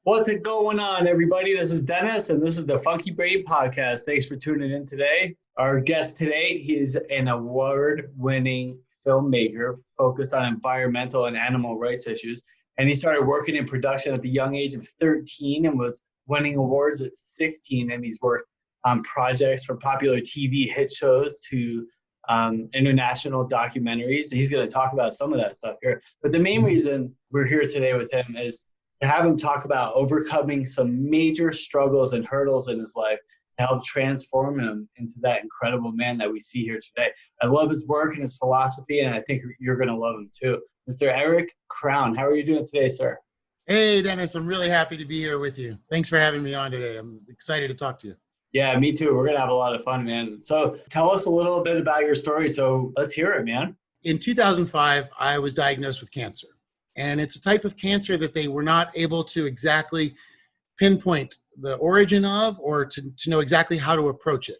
What's it going on, everybody? This is Dennis, and this is the Funky Brain Podcast. Thanks for tuning in today. Our guest today, he's an award-winning filmmaker focused on environmental and animal rights issues. And he started working in production at the young age of 13 and was winning awards at 16. And he's worked on projects from popular TV hit shows to international documentaries. He's going to talk about some of that stuff here. But the main reason we're here today with him is to have him talk about overcoming some major struggles and hurdles in his life to help transform him into that incredible man that we see here today. I love his work and his philosophy, and I think you're going to love him too. Mr. Erik Crown, how are you doing today, sir? Hey, Dennis, I'm really happy to be here with you. Thanks for having me on today. I'm excited to talk to you. Yeah, me too. We're going to have a lot of fun, man. So tell us a little bit about your story. So let's hear it, man. In 2005, I was diagnosed with cancer. And it's a type of cancer that they were not able to exactly pinpoint the origin of or to know exactly how to approach it.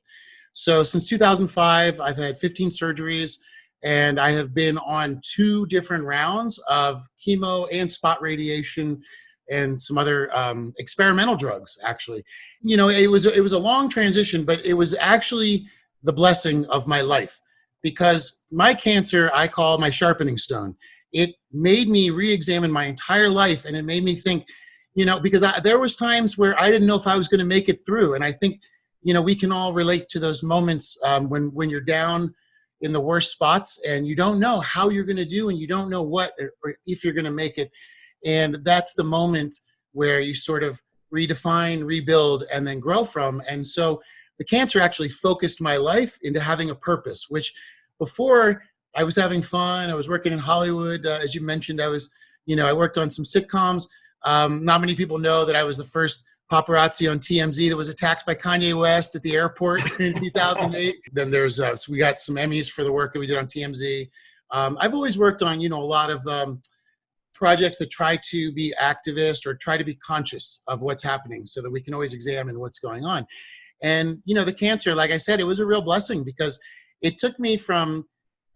So since 2005, I've had 15 surgeries, and I have been on 2 different rounds of chemo and spot radiation and some other experimental drugs, actually. You know, it was a long transition, but it was actually the blessing of my life, because my cancer I call my sharpening stone. It made me re-examine my entire life, and it made me think, you know, because there was times where I didn't know if I was going to make it through. And I think, you know, we can all relate to those moments when you're down in the worst spots and you don't know how you're going to do, and you don't know what or if you're going to make it. And that's the moment where you sort of redefine, rebuild, and then grow from. And so the cancer actually focused my life into having a purpose, which before I was having fun. I was working in Hollywood. As you mentioned, I worked on some sitcoms. Not many people know that I was the first paparazzi on TMZ that was attacked by Kanye West at the airport in 2008. Then so we got some Emmys for the work that we did on TMZ. I've always worked on, a lot of projects that try to be activist or try to be conscious of what's happening so that we can always examine what's going on. And, the cancer, like I said, it was a real blessing because it took me from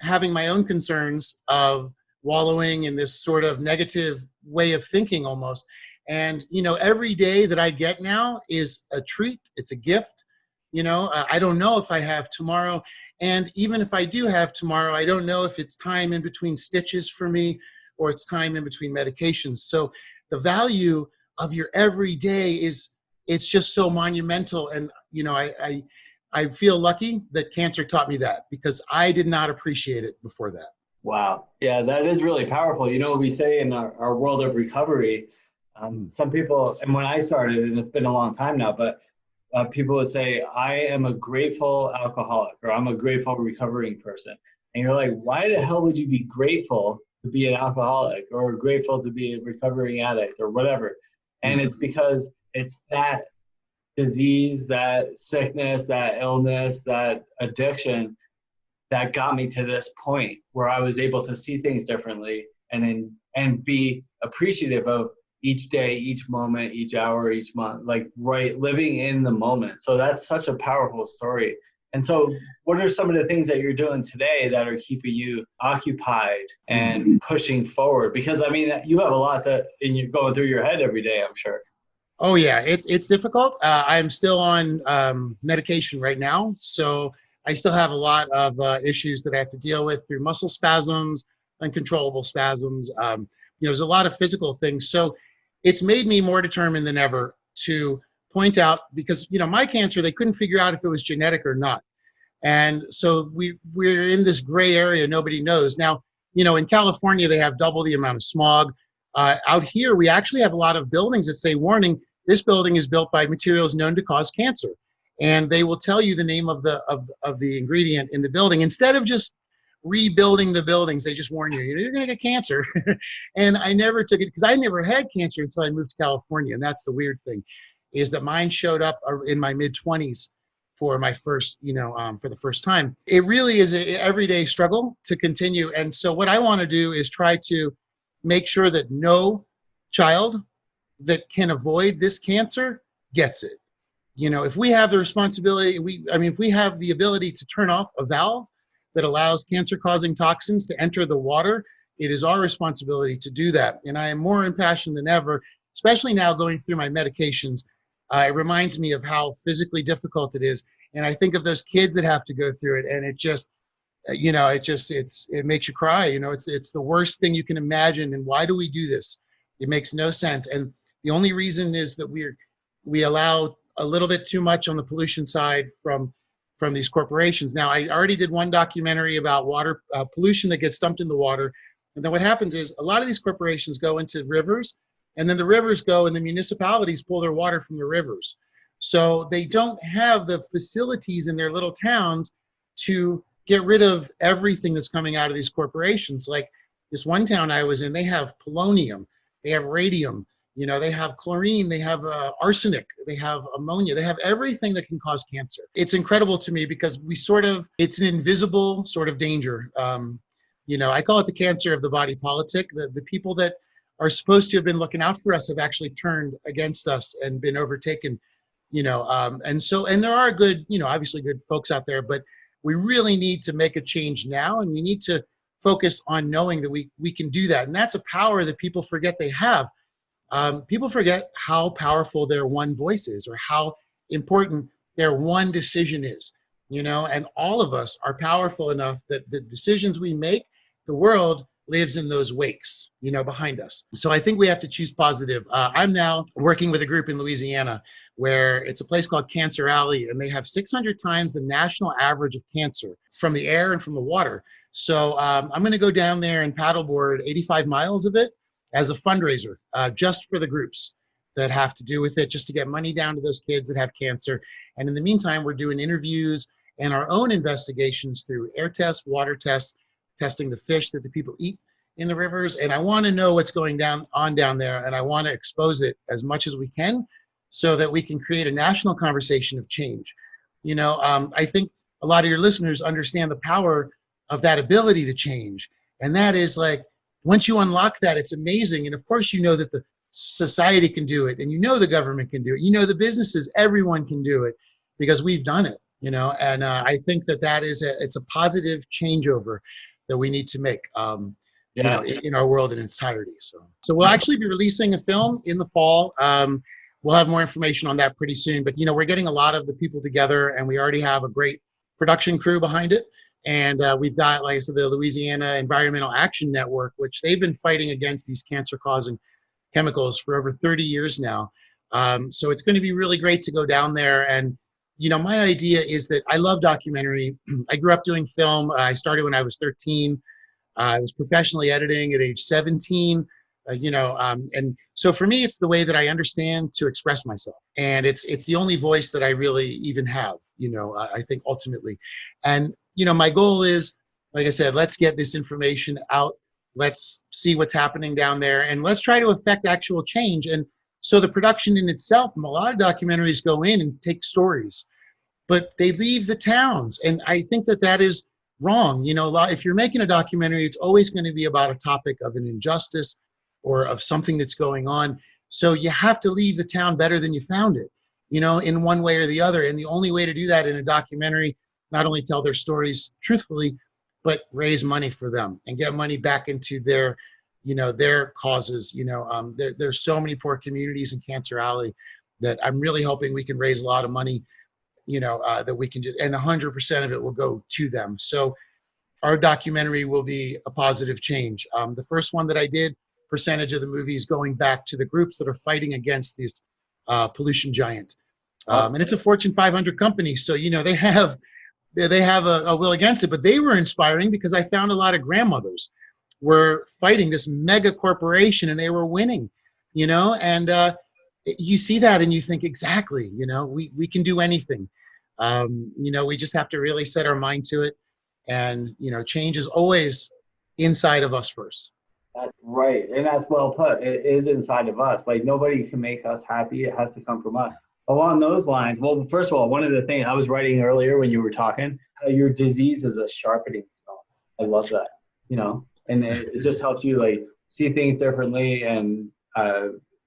having my own concerns of wallowing in this sort of negative way of thinking almost. And, every day that I get now is a treat. It's a gift. I don't know if I have tomorrow. And even if I do have tomorrow, I don't know if it's time in between stitches for me or it's time in between medications. So the value of your everyday it's just so monumental. And, I feel lucky that cancer taught me that because I did not appreciate it before that. Wow. Yeah, that is really powerful. We say in our world of recovery, some people, and when I started, and it's been a long time now, but people would say, I am a grateful alcoholic or I'm a grateful recovering person. And you're like, why the hell would you be grateful to be an alcoholic or grateful to be a recovering addict or whatever? And it's because it's that disease, that sickness, that illness, that addiction that got me to this point where I was able to see things differently and be appreciative of each day, each moment, each hour, each month, living in the moment. So that's such a powerful story. And so what are some of the things that you're doing today that are keeping you occupied and pushing forward? Because you have a lot you're going through your head every day, I'm sure. Oh yeah, it's difficult. I'm still on medication right now, so I still have a lot of issues that I have to deal with through muscle spasms, uncontrollable spasms. There's a lot of physical things. So it's made me more determined than ever to point out, because my cancer, they couldn't figure out if it was genetic or not, and so we're in this gray area. Nobody knows now. In California, they have double the amount of smog. Out here, we actually have a lot of buildings that say, warning, this building is built by materials known to cause cancer. And they will tell you the name of the ingredient in the building. Instead of just rebuilding the buildings, they just warn you, you're going to get cancer. And I never took it because I never had cancer until I moved to California. And that's the weird thing, is that mine showed up in my mid-20s for my first, for the first time. It really is an everyday struggle to continue. And so what I want to do is try to make sure that no child that can avoid this cancer gets it. If we have the responsibility, if we have the ability to turn off a valve that allows cancer-causing toxins to enter the water, it is our responsibility to do that. And I am more impassioned than ever especially now going through my medications, it reminds me of how physically difficult it is. And I think of those kids that have to go through it, and it just, it makes you cry. It's the worst thing you can imagine. And why do we do this? It makes no sense. And the only reason is that we allow a little bit too much on the pollution side from these corporations. Now, I already did one documentary about water pollution that gets dumped in the water. And then what happens is a lot of these corporations go into rivers, and then the rivers go and the municipalities pull their water from the rivers. So they don't have the facilities in their little towns to get rid of everything that's coming out of these corporations. Like this one town I was in, they have polonium, they have radium, they have chlorine, they have arsenic, they have ammonia, they have everything that can cause cancer. It's incredible to me because it's an invisible sort of danger. I call it the cancer of the body politic. The people that are supposed to have been looking out for us have actually turned against us and been overtaken, and there are good, obviously good folks out there, but we really need to make a change now, and we need to focus on knowing that we can do that. And that's a power that people forget they have. People forget how powerful their one voice is, or how important their one decision is, and all of us are powerful enough that the decisions we make, the world lives in those wakes, behind us. So I think we have to choose positive. I'm now working with a group in Louisiana where it's a place called Cancer Alley, and they have 600 times the national average of cancer from the air and from the water. So I'm going to go down there and paddleboard 85 miles of it as a fundraiser, just for the groups that have to do with it, just to get money down to those kids that have cancer. And in the meantime, we're doing interviews and our own investigations through air tests, water tests, testing the fish that the people eat in the rivers. And I want to know what's going on down there, and I want to expose it as much as we can so that we can create a national conversation of change. I think a lot of your listeners understand the power of that ability to change. And that is like, once you unlock that, it's amazing. And of course, that the society can do it, and the government can do it. The businesses, everyone can do it because we've done it, and I think that it's a positive changeover that we need to make, in our world in its entirety. So we'll actually be releasing a film in the fall. We'll have more information on that pretty soon, but we're getting a lot of the people together, and we already have a great production crew behind it. And we've got, like I said, the Louisiana Environmental Action Network, which they've been fighting against these cancer-causing chemicals for over 30 years now. So it's going to be really great to go down there. And, my idea is that I love documentary. I grew up doing film. I started when I was 13. I was professionally editing at age 17. And so for me, it's the way that I understand to express myself. And it's the only voice that I really even have, I think ultimately. And, my goal is, like I said, let's get this information out. Let's see what's happening down there, and let's try to affect actual change. And so the production in itself, a lot of documentaries go in and take stories, but they leave the towns. And I think that is wrong. If you're making a documentary, it's always going to be about a topic of an injustice or of something that's going on. So you have to leave the town better than you found it, in one way or the other. And the only way to do that in a documentary, not only tell their stories truthfully, but raise money for them and get money back into their causes. There's so many poor communities in Cancer Alley that I'm really hoping we can raise a lot of money, that we can do, and 100% of it will go to them. So our documentary will be a positive change. The first one that I did, percentage of the movie is going back to the groups that are fighting against this pollution giant. And it's a Fortune 500 company. So, they have a will against it, but they were inspiring because I found a lot of grandmothers were fighting this mega corporation and they were winning, and you see that and you think, exactly, we can do anything. We just have to really set our mind to it. And, change is always inside of us first. That's right. And that's well put. It is inside of us. Like, nobody can make us happy. It has to come from us. Along those lines, well, first of all, one of the things I was writing earlier when you were talking, your disease is a sharpening stone. I love that, and it just helps you like see things differently, and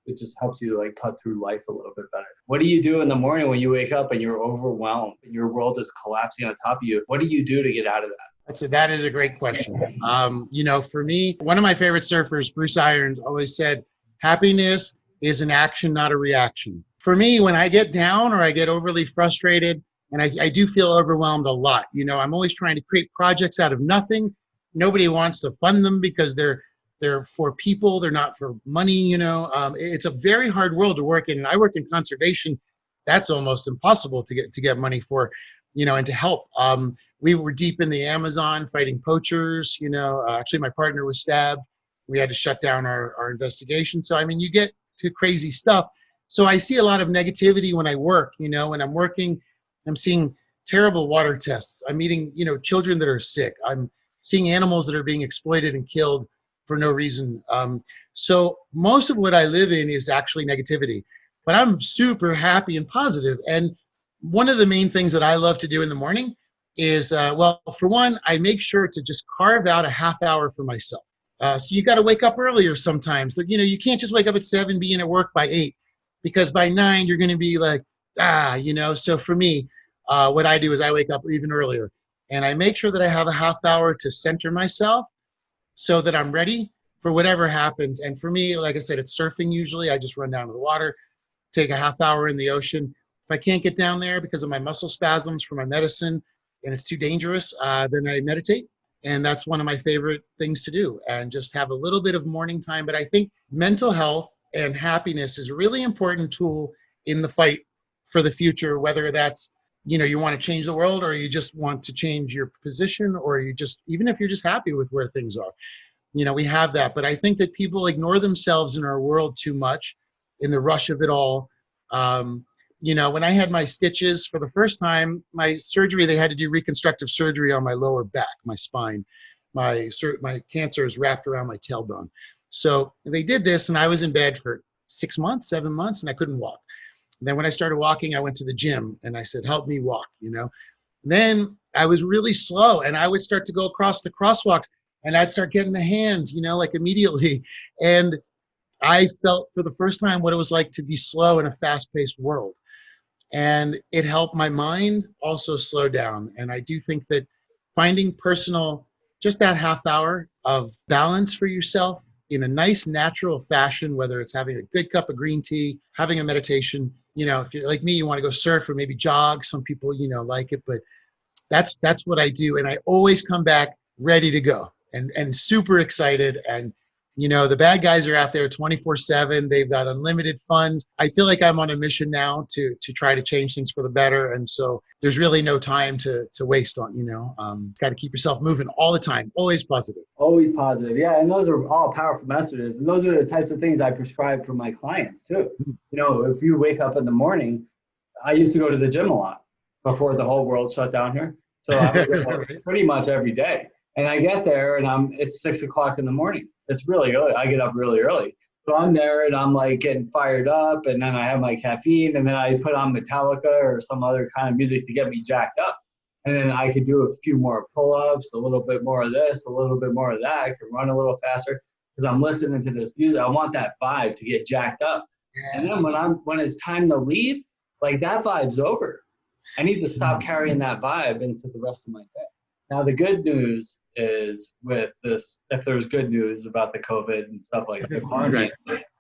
it just helps you like cut through life a little bit better. What do you do in the morning when you wake up and you're overwhelmed and your world is collapsing on top of you? What do you do to get out of that? That is a great question. For me, one of my favorite surfers, Bruce Irons, always said, happiness is an action, not a reaction. For me, when I get down or I get overly frustrated, and I do feel overwhelmed a lot, you know, I'm always trying to create projects out of nothing. Nobody wants to fund them because they're for people, they're not for money, you know. It's a very hard world to work in. And I worked in conservation. That's almost impossible to get money for, you know, and to help. We were deep in the Amazon fighting poachers, you know. Actually, my partner was stabbed. We had to shut down our investigation. So, I mean, you get to crazy stuff. So I see a lot of negativity when I work, you know. When I'm working, I'm seeing terrible water tests. I'm meeting, you know, children that are sick. I'm seeing animals that are being exploited and killed for no reason. So most of what I live in is actually negativity, but I'm super happy and positive. And one of the main things that I love to do in the morning is, well, for one, I make sure to just carve out a half hour for myself. So you got to wake up earlier sometimes. You know, you can't just wake up at 7, be in at work by 8, because by 9 you're going to be like, you know. So for me, what I do is I wake up even earlier, and I make sure that I have a half hour to center myself so that I'm ready for whatever happens. And for me, like I said, it's surfing usually. I just run down to the water, take a half hour in the ocean. If I can't get down there because of my muscle spasms from my medicine and it's too dangerous, then I meditate. And that's one of my favorite things to do, and just have a little bit of morning time. But I think mental health and happiness is a really important tool in the fight for the future, whether that's, you know, you want to change the world, or you just want to change your position, or you just, even if you're just happy with where things are, you know, we have that. But I think that people ignore themselves in our world too much in the rush of it all. You know, when I had my stitches for the first time, my surgery, they had to do reconstructive surgery on my lower back, my spine. My cancer is wrapped around my tailbone. So they did this, and I was in bed for 6 months, 7 months, and I couldn't walk. And then when I started walking, I went to the gym and I said, help me walk, you know. Then I was really slow, and I would start to go across the crosswalks, and I'd start getting the hand, you know, like immediately. And I felt for the first time what it was like to be slow in a fast-paced world. And it helped my mind also slow down. And I do think that finding personal, just that half hour of balance for yourself in a nice, natural fashion, whether it's having a good cup of green tea, having a meditation, you know, if you're like me, you want to go surf or maybe jog. Some people, you know, like it, but that's what I do. And I always come back ready to go and super excited. And, you know, the bad guys are out there 24/7. They've got unlimited funds. I feel like I'm on a mission now to try to change things for the better. And so there's really no time to waste on, you know, got to keep yourself moving all the time. Always positive. Always positive. Yeah. And those are all powerful messages. And those are the types of things I prescribe for my clients too. You know, if you wake up in the morning, I used to go to the gym a lot before the whole world shut down here. So I would go pretty much every day. And I get there and it's 6 o'clock in the morning. It's really early. I get up really early. So I'm there and I'm like getting fired up, and then I have my caffeine, and then I put on Metallica or some other kind of music to get me jacked up. And then I could do a few more pull-ups, a little bit more of this, a little bit more of that. I can run a little faster because I'm listening to this music. I want that vibe to get jacked up. And then when it's time to leave, like that vibe's over. I need to stop carrying that vibe into the rest of my day. Now, the good news is with this, if there's good news about the COVID and stuff like that, quarantine,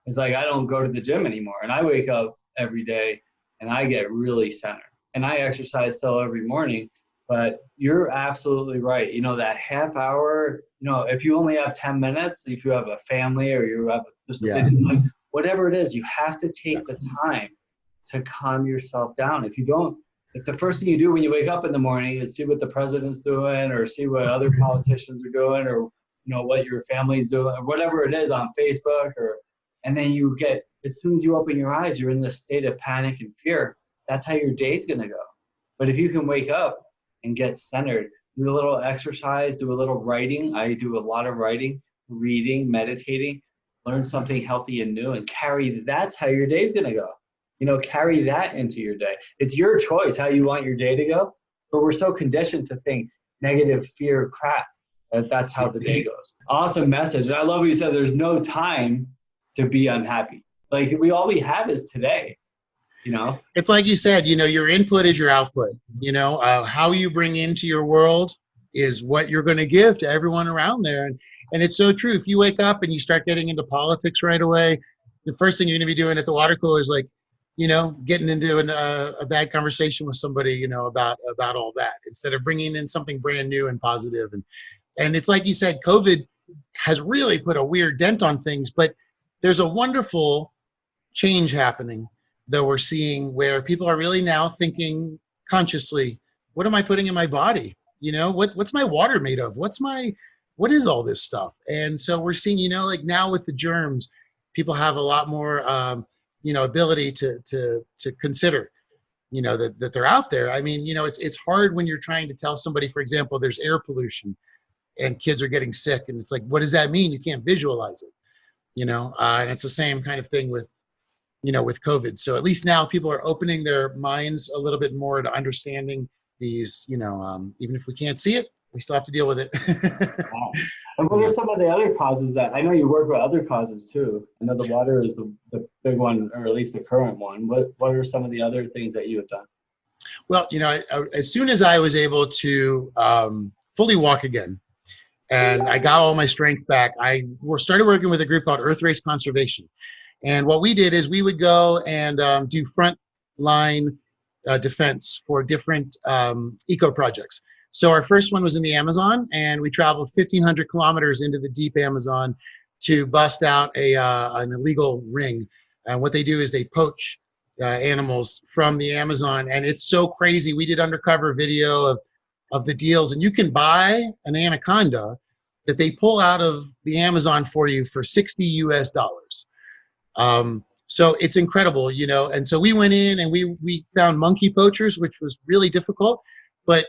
it's like I don't go to the gym anymore. And I wake up every day and I get really centered. And I exercise still every morning. But you're absolutely right. You know, that half hour, you know, if you only have 10 minutes, if you have a family or you have just a busy life, whatever it is, you have to take the time to calm yourself down. If you don't, if the first thing you do when you wake up in the morning is see what the president's doing or see what other politicians are doing or, you know, what your family's doing or whatever it is on Facebook, and then you get, as soon as you open your eyes, you're in this state of panic and fear. That's how your day's going to go. But if you can wake up and get centered, do a little exercise, do a little writing. I do a lot of writing, reading, meditating, learn something healthy and new, and that's how your day's going to go. You know, carry that into your day. It's your choice how you want your day to go, but we're so conditioned to think negative, fear, crap, that's how the day goes. Awesome message. And I love what you said, there's no time to be unhappy. Like all we have is today, you know? It's like you said, you know, your input is your output. You know, how you bring into your world is what you're going to give to everyone around there. And it's so true. If you wake up and you start getting into politics right away, the first thing you're going to be doing at the water cooler is like, you know, getting into a bad conversation with somebody, you know, about all that, instead of bringing in something brand new and positive. And it's like you said, COVID has really put a weird dent on things, but there's a wonderful change happening that we're seeing where people are really now thinking consciously, what am I putting in my body? You know, what's my water made of? What is all this stuff? And so we're seeing, you know, like now with the germs, people have a lot more, you know, ability to consider, you know, that they're out there. I mean, you know, it's hard when you're trying to tell somebody, for example, there's air pollution and kids are getting sick, and it's like, what does that mean? You can't visualize it, you know, and it's the same kind of thing with, you know, with COVID. So at least now people are opening their minds a little bit more to understanding these, you know, even if we can't see it, we still have to deal with it. Wow. And what are some of the other causes that, I know you work with other causes too. I know the water is the big one, or at least the current one. What are some of the other things that you have done? Well, you know, as soon as I was able to fully walk again, and I got all my strength back, I started working with a group called Earthrace Conservation. And what we did is we would go and do front line defense for different eco projects. So our first one was in the Amazon, and we traveled 1,500 kilometers into the deep Amazon to bust out an illegal ring. And what they do is they poach animals from the Amazon, and it's so crazy. We did undercover video of the deals, and you can buy an anaconda that they pull out of the Amazon for you for $60 US. So it's incredible, you know. And so we went in and we found monkey poachers, which was really difficult, but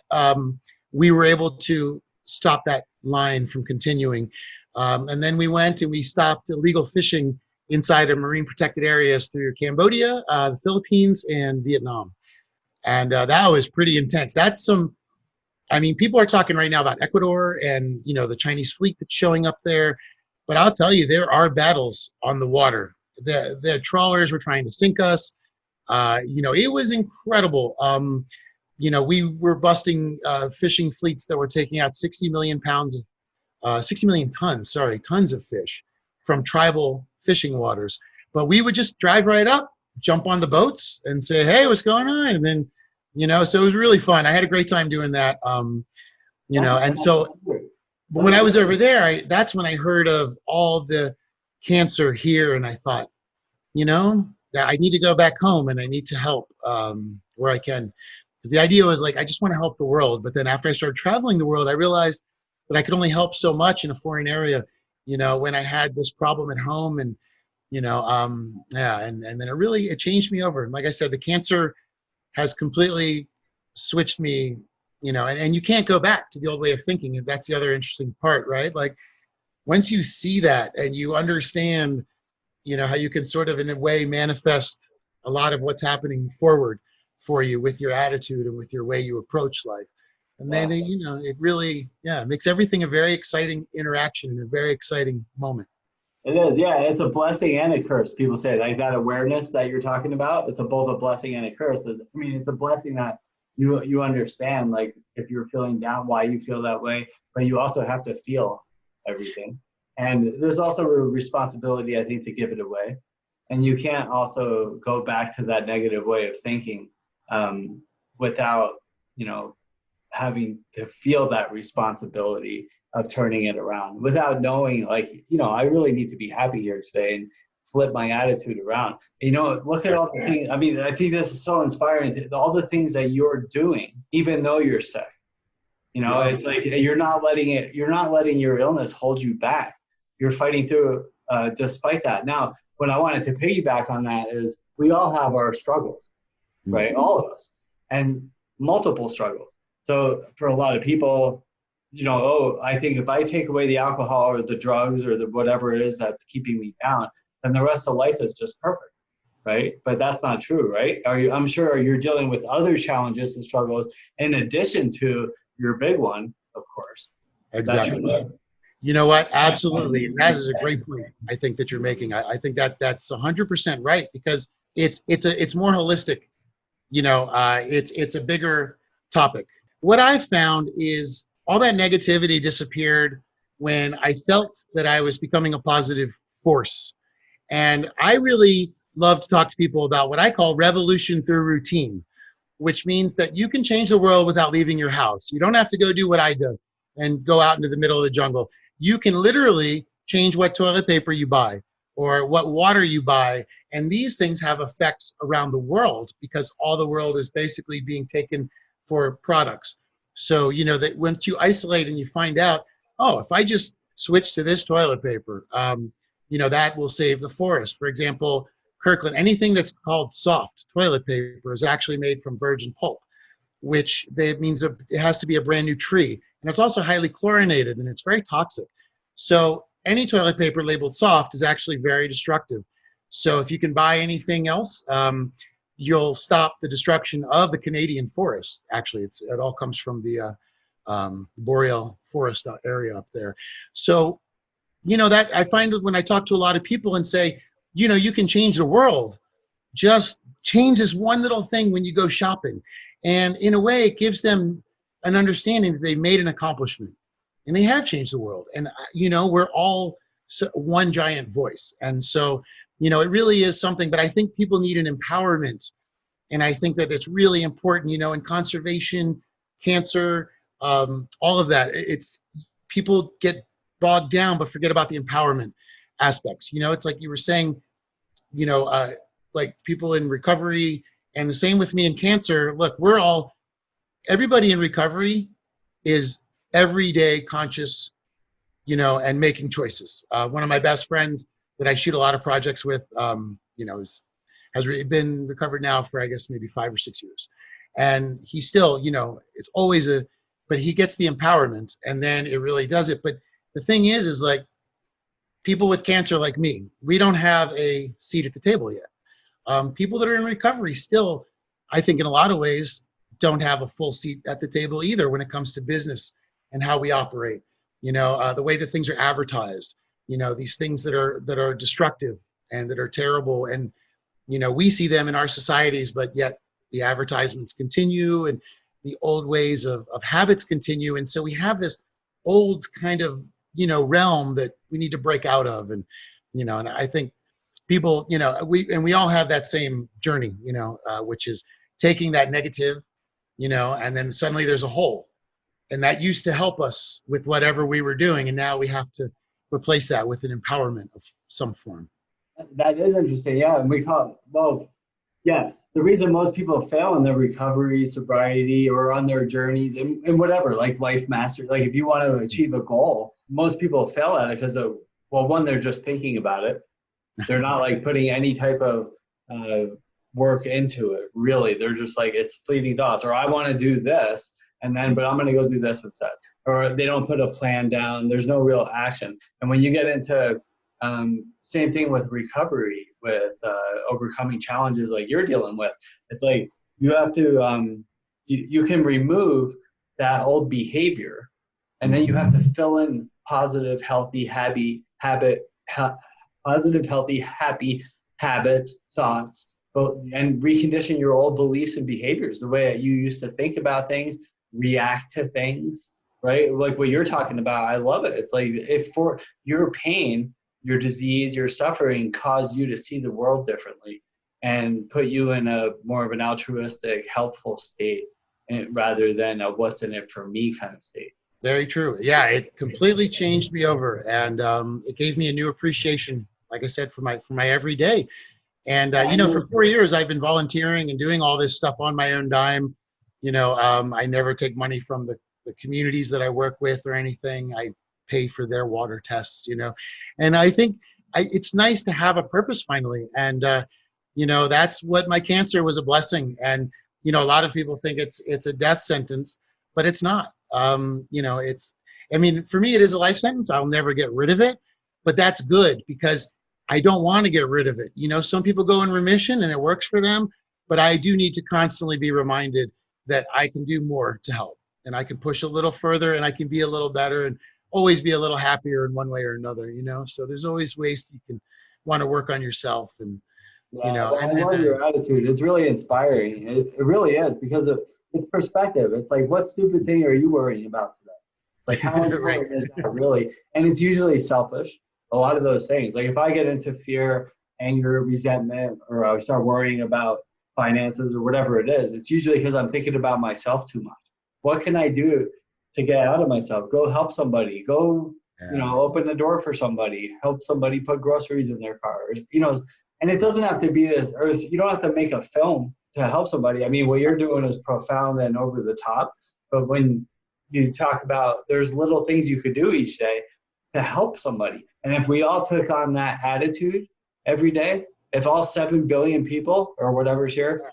we were able to stop that line from continuing. And then we went and we stopped illegal fishing inside of marine protected areas through Cambodia, the Philippines, and Vietnam. And that was pretty intense. That's some, I mean, people are talking right now about Ecuador and, you know, the Chinese fleet that's showing up there. But I'll tell you, there are battles on the water. The trawlers were trying to sink us. You know, it was incredible. You know, we were busting fishing fleets that were taking out 60 million tons of fish from tribal fishing waters. But we would just drive right up, jump on the boats and say, hey, what's going on? And then, you know, so it was really fun. I had a great time doing that. You know, and so when I was over there, that's when I heard of all the cancer here. And I thought, you know, that I need to go back home and I need to help where I can. Because the idea was like, I just want to help the world. But then after I started traveling the world, I realized that I could only help so much in a foreign area, you know, when I had this problem at home. And, you know, yeah, and then it changed me over. And like I said, the cancer has completely switched me, you know, and you can't go back to the old way of thinking. And that's the other interesting part, right? Like once you see that and you understand, you know, how you can sort of in a way manifest a lot of what's happening forward for you with your attitude and with your way you approach life. And then, you know, it really, yeah, makes everything a very exciting interaction and a very exciting moment. It is, yeah. It's a blessing and a curse. People say like that awareness that you're talking about. It's both a blessing and a curse. I mean, it's a blessing that you understand, like if you're feeling down, why you feel that way, but you also have to feel everything. And there's also a responsibility, I think, to give it away. And you can't also go back to that negative way of thinking without, you know, having to feel that responsibility of turning it around, without knowing, like, you know, I really need to be happy here today and flip my attitude around. You know, look at all the things. I mean, I think this is so inspiring. All the things that you're doing, even though you're sick. You know, it's like you're not letting your illness hold you back. You're fighting through despite that. Now, what I wanted to piggyback on that is we all have our struggles, right? All of us, and multiple struggles. So for a lot of people, you know, oh, I think if I take away the alcohol or the drugs or the whatever it is that's keeping me down, then the rest of life is just perfect, right? But that's not true, right? I'm sure you're dealing with other challenges and struggles in addition to your big one, of course. Exactly. You know what? Absolutely. And that is a great point, I think, that you're making. I think that's 100% right, because it's more holistic. You know, it's a bigger topic. What I found is all that negativity disappeared when I felt that I was becoming a positive force. And I really love to talk to people about what I call revolution through routine, which means that you can change the world without leaving your house. You don't have to go do what I do and go out into the middle of the jungle. You can literally change what toilet paper you buy or what water you buy. And these things have effects around the world because all the world is basically being taken for products. So, you know, that once you isolate and you find out, oh, if I just switch to this toilet paper, you know, that will save the forest. For example, Kirkland, anything that's called soft toilet paper is actually made from virgin pulp, which means it has to be a brand new tree. And it's also highly chlorinated and it's very toxic. So any toilet paper labeled soft is actually very destructive. So if you can buy anything else, you'll stop the destruction of the Canadian forest. Actually, it all comes from the boreal forest area up there. So, you know, that I find that when I talk to a lot of people and say, you know, you can change the world, just change this one little thing when you go shopping. And in a way, it gives them an understanding that they made an accomplishment and they have changed the world. And, you know, we're all one giant voice. And so, you know, it really is something, but I think people need an empowerment. And I think that it's really important, you know, in conservation, cancer, all of that. It's people get bogged down, but forget about the empowerment aspects. You know, it's like you were saying, you know, like people in recovery, and the same with me in cancer. Look, everybody in recovery is everyday conscious, you know, and making choices. One of my best friends that I shoot a lot of projects with, you know, has been recovered now for, I guess, maybe 5 or 6 years. And he still, you know, it's always but he gets the empowerment and then it really does it. But the thing is like people with cancer like me, we don't have a seat at the table yet. People that are in recovery still, I think in a lot of ways, don't have a full seat at the table either when it comes to business and how we operate. You know, the way that things are advertised, you know, these things that are destructive and that are terrible. And, you know, we see them in our societies, but yet the advertisements continue and the old ways of habits continue. And so we have this old kind of, you know, realm that we need to break out of. And, you know, and I think people, you know, we all have that same journey, you know, which is taking that negative, you know, and then suddenly there's a hole. And that used to help us with whatever we were doing. And now we have to replace that with an empowerment of some form. That is interesting. Yeah. And we call it, well, yes, the reason most people fail in their recovery, sobriety, or on their journeys and whatever, like life mastery, like if you want to achieve a goal, most people fail at it because of, well, one, they're just thinking about it. They're not like putting any type of work into it, really. They're just like, it's fleeting thoughts, or I want to do this, and then, but I'm going to go do this instead. Or they don't put a plan down. There's no real action. And when you get into, same thing with recovery, with overcoming challenges like you're dealing with, it's like you have to, you can remove that old behavior, and then you have to fill in positive, healthy, happy habits, thoughts, and recondition your old beliefs and behaviors, the way that you used to think about things, react to things, right? Like what you're talking about, I love it. It's like if for your pain, your disease, your suffering caused you to see the world differently and put you in a more of an altruistic, helpful state rather than a what's in it for me kind of state. Very true. Yeah, it completely changed me over, and it gave me a new appreciation, like I said, for my everyday. And you know, for 4 years, I've been volunteering and doing all this stuff on my own dime. You know, I never take money from the communities that I work with or anything. I pay for their water tests, you know, and I think it's nice to have a purpose finally. And you know, that's what my cancer was, a blessing. And you know, a lot of people think it's a death sentence, but it's not. You know, I mean, for me, it is a life sentence. I'll never get rid of it, but that's good because I don't want to get rid of it. You know, some people go in remission and it works for them, but I do need to constantly be reminded that I can do more to help, and I can push a little further, and I can be a little better, and always be a little happier in one way or another, you know? So there's always ways you can want to work on yourself, and, yeah, you know. Well, I love your attitude. It's really inspiring. It really is, because it's perspective. It's like, what stupid thing are you worrying about today? Like, how important is that really? And it's usually selfish, a lot of those things. Like if I get into fear anger, resentment, or I start worrying about finances or whatever it is, it's usually because I'm thinking about myself too much. What can I do to get out of myself? Go help somebody. Go, open the door for somebody. Help somebody put groceries in their car. And it doesn't have to be this earth. You don't have to make a film to help somebody. I mean, what you're doing is profound and over the top. But when you talk about there's little things you could do each day to help somebody. And if we all took on that attitude every day, if all 7 billion people or whatever's here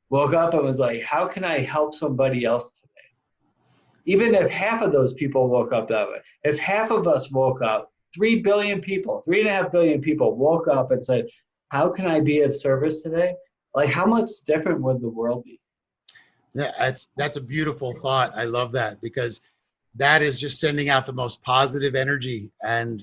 woke up and was like, how can I help somebody else today? Even if half of those people woke up that way, if half of us woke up, 3 billion people, 3.5 billion people woke up and said, how can I be of service today? Like, how much different would the world be? Yeah, that's a beautiful thought. I love that, because that is just sending out the most positive energy. And,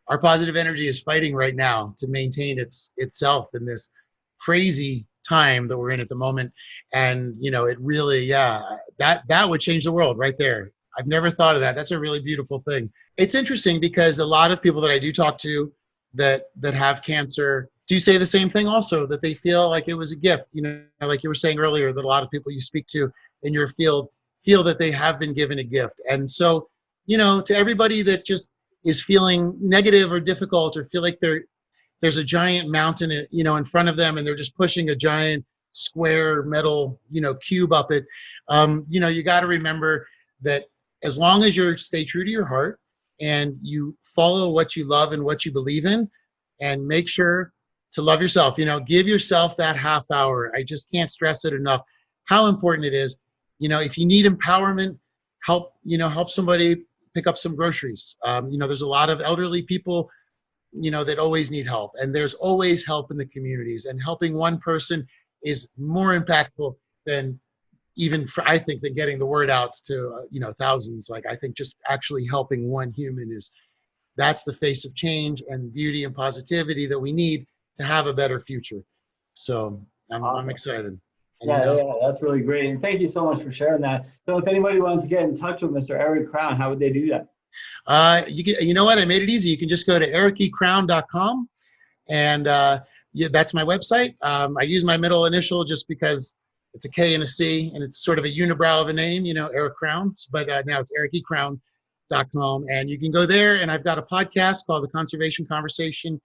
our positive energy is fighting right now to maintain itself in this crazy time that we're in at the moment. And, it really, that would change the world right there. I've never thought of that. That's a really beautiful thing. It's interesting because a lot of people that I do talk to that have cancer do say the same thing also, that they feel like it was a gift. Like you were saying earlier, that a lot of people you speak to in your field feel that they have been given a gift. And so, to everybody that just is feeling negative or difficult, or feel like there's a giant mountain, in front of them, and they're just pushing a giant square metal, cube up it. You got to remember that as long as you stay true to your heart and you follow what you love and what you believe in, and make sure to love yourself, give yourself that half hour. I just can't stress it enough, how important it is. If you need empowerment, help somebody pick up some groceries. There's a lot of elderly people, that always need help, and there's always help in the communities, and helping one person is more impactful than I think than getting the word out to, thousands. Like, I think just actually helping one human that's the face of change and beauty and positivity that we need to have a better future. So I'm excited. Yeah, that's really great. And thank you so much for sharing that. So if anybody wanted to get in touch with Mr. Erik Crown, how would they do that? You know what? I made it easy. You can just go to erikcrown.com, and that's my website. I use my middle initial just because it's a K and a C, and it's sort of a unibrow of a name, Erik Crown. But now it's erikcrown.com, and you can go there. And I've got a podcast called The Conservation Conversation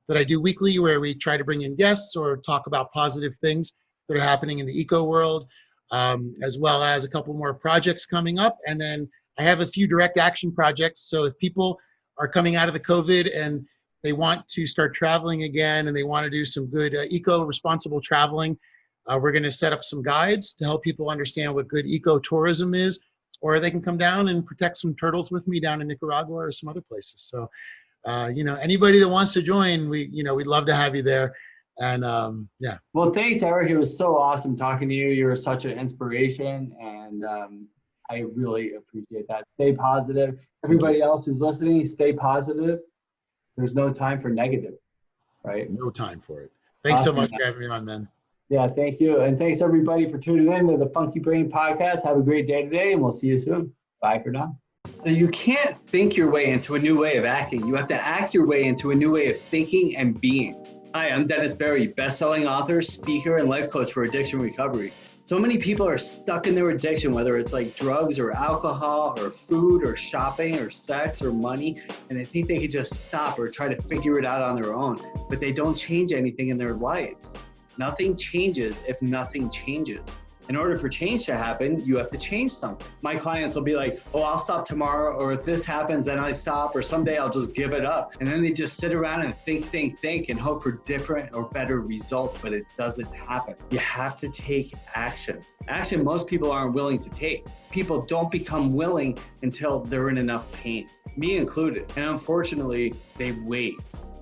that I do weekly, where we try to bring in guests or talk about positive things that are happening in the eco world, as well as a couple more projects coming up. And then I have a few direct action projects. So if people are coming out of the COVID and they want to start traveling again, and they want to do some good eco-responsible traveling, we're going to set up some guides to help people understand what good eco-tourism is, or they can come down and protect some turtles with me down in Nicaragua or some other places. So, anybody that wants to join, we'd love to have you there. And Well, thanks, Erik. It was so awesome talking to you. You're such an inspiration, and I really appreciate that. Stay positive. Everybody else who's listening, stay positive. There's no time for negative, right? No time for it. Thanks so much for having me on, man. Yeah, thank you. And thanks everybody for tuning in to the Funky Brain Podcast. Have a great day today, and we'll see you soon. Bye for now. So you can't think your way into a new way of acting. You have to act your way into a new way of thinking and being. Hi, I'm Dennis Berry, best-selling author, speaker, and life coach for addiction recovery. So many people are stuck in their addiction, whether it's like drugs or alcohol or food or shopping or sex or money, and they think they could just stop or try to figure it out on their own, but they don't change anything in their lives. Nothing changes if nothing changes. In order for change to happen, you have to change something. My clients will be like, oh, I'll stop tomorrow, or if this happens, then I stop, or someday I'll just give it up. And then they just sit around and think, and hope for different or better results, but it doesn't happen. You have to take action. Action most people aren't willing to take. People don't become willing until they're in enough pain, me included. And unfortunately, they wait,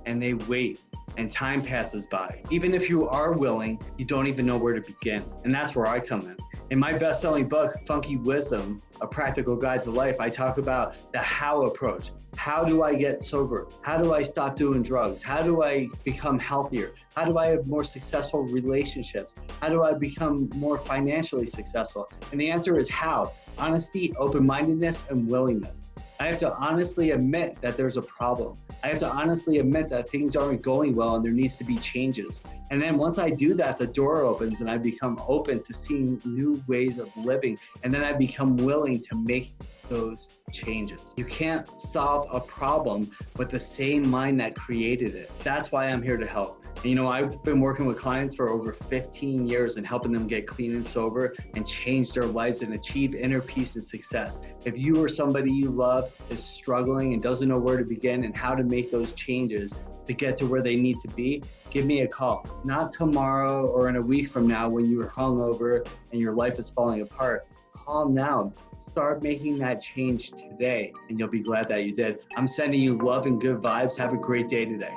and time passes by. Even if you are willing, you don't even know where to begin. And that's where I come in. In my best-selling book, Funky Wisdom, A Practical Guide to Life, I talk about the how approach. How do I get sober? How do I stop doing drugs? How do I become healthier? How do I have more successful relationships? How do I become more financially successful? And the answer is how. Honesty, open-mindedness, and willingness. I have to honestly admit that there's a problem. I have to honestly admit that things aren't going well and there needs to be changes. And then once I do that, the door opens and I become open to seeing new ways of living. And then I become willing to make those changes. You can't solve a problem with the same mind that created it. That's why I'm here to help. And, you know, I've been working with clients for over 15 years and helping them get clean and sober and change their lives and achieve inner peace and success. If you or somebody you love is struggling and doesn't know where to begin and how to make those changes to get to where they need to be, give me a call. Not tomorrow or in a week from now when you are hungover and your life is falling apart. Calm down. Start making that change today and you'll be glad that you did. I'm sending you love and good vibes. Have a great day today.